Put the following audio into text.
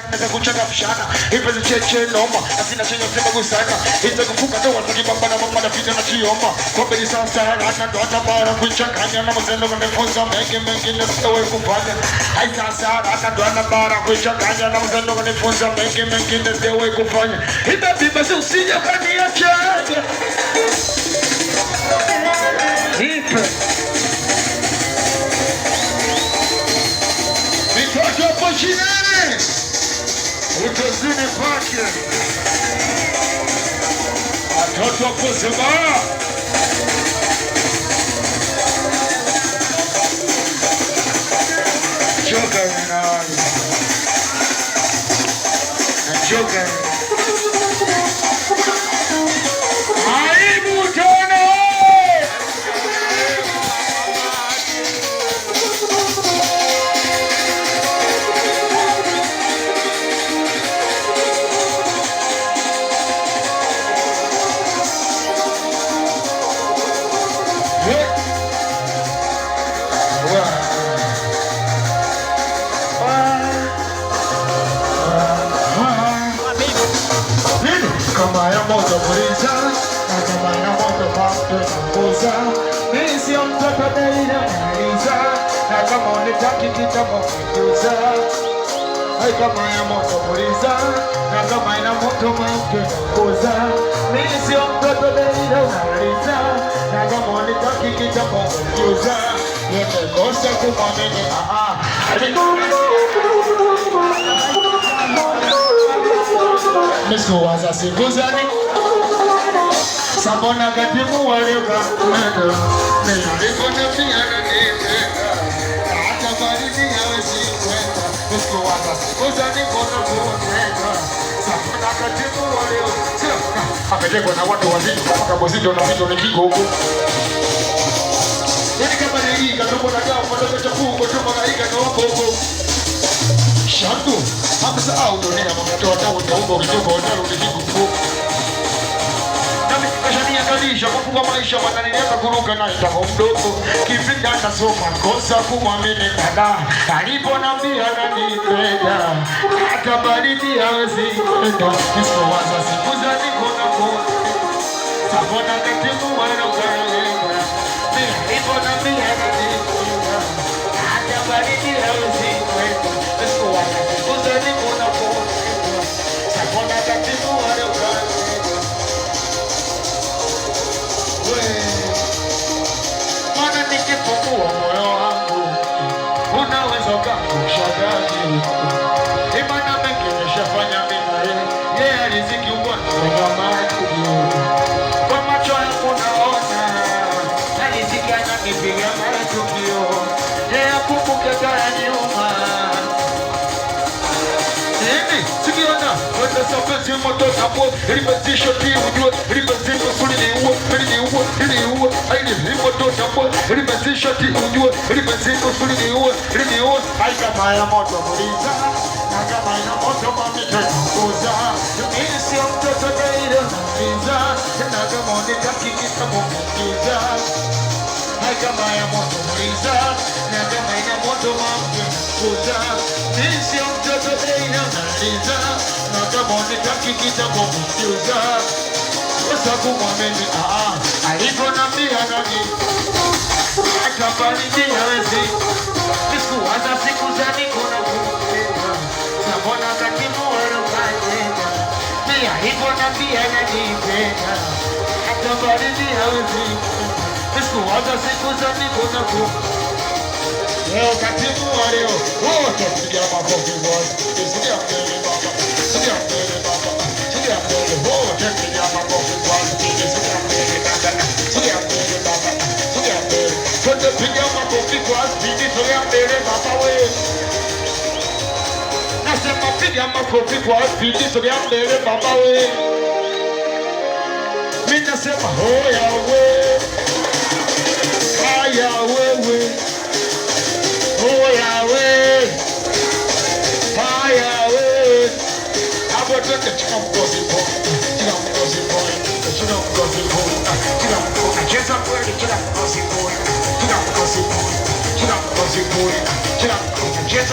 Neza kuchanga mshana hivi zicheche noma asina chenye sema gusana hizo kufuka ndo watakibamba na mama na vita na chioma kwa beli sasa hata ndo atabara kuchanganya na mzendo wamefunza mengi na sitawe kufanya hai sasa hata ndo anabara kuchanganya na mzendo wamefunza mengi na sitawe kufanya hivi bibi basi usije kaniacha hivi mitoto hapo chini utazini pake watoto kusema choka nani choka aibu tena kama ya moto kuliza na kama ya moto kukuza mimi sio mtoto daima kuliza na kama unitaki kitambo kukuza hai kama ya moto kuliza na kama ina moto kukuza mimi sio mtoto daima kuliza na kama unitaki kitambo kukuza nimekosa kumwamini Misu waza sikuzani Sabona katimu walioka mwendo Niliko nafiyana nipenda Hata baridi yawe sikwenda Misu waza sikuzani kona mwendo Sabona katimu walioka Apelekwa na watu wazito Kama kabozito na vito ni kigogo Yani kama ni hii Katopo na gao Mwadaka chafuko Chumba na hii Katopo bobo Shandu Hamsa au dunia Mwatoa tawo Taumbo Kituko Wataru Kikuku Nami kashania kalisha Kufuka maisha Wananieka kuruka na itako mdogo Kipinda nasoma Kosa kumwamini kada Alipo nambia na nipenda Hata baridi hawezi kwenda Misko waza siku za nikona kona Sabona katimu wano kalenga Alipo nambia na nipenda Hata baridi hawezi kwenda Misko waza siku za nikona kona Sabona katimu wano kalenga Mana nikipungua moyo wangu Unaweza kakusha gani Imana mengi nishafanya mimi Yeye riziki ugonjwa maji Kwa macho yangu naona Na riziki ananipiga matukio Yeye akumbuke kaya nyuma Nini? Sikiona Wenda sapezi moto tapo Ribazisho ti ujue Ribazisho suli ni uwe Aini moto tapo Ribazisho ti ujue Ribazisho suli ni uwe Hai kama ya moto muliza Na kama ya moto mamita kuza Mimi sio mtoto daire muliza Na kama unitaki kitabu muliza Hai kama ya moto muliza Na kama ya moto mamita kuza Mimi sio mtoto daire muliza Na kama unitaki kitabu muliza Kosa kumwamini alipo nambia nani Hata baridi hawezi Misu waza siku za nikona kumwamini Sabona katimu walokajena Mia hivo nambia nanipenda Hata baridi hawezi Misu waza siku za nikona kumwamini Leo katimu walio wote pigia makofi wote Sikia mbele baba Sikia mbele baba Sikia mbele wote pigia makofi wote Sikia mbele baba Sikia mbele baba Sikia mbele Wote pigia makofi wote Sikia mbele baba we Nasema pigia makofi wote Sikia mbele baba we Mimi nasema hoya we Haya wewe Oh Yahweh, Yahweh. Hapo twende chika mkosi boy, cheza kweli chika mkosi boy, cheza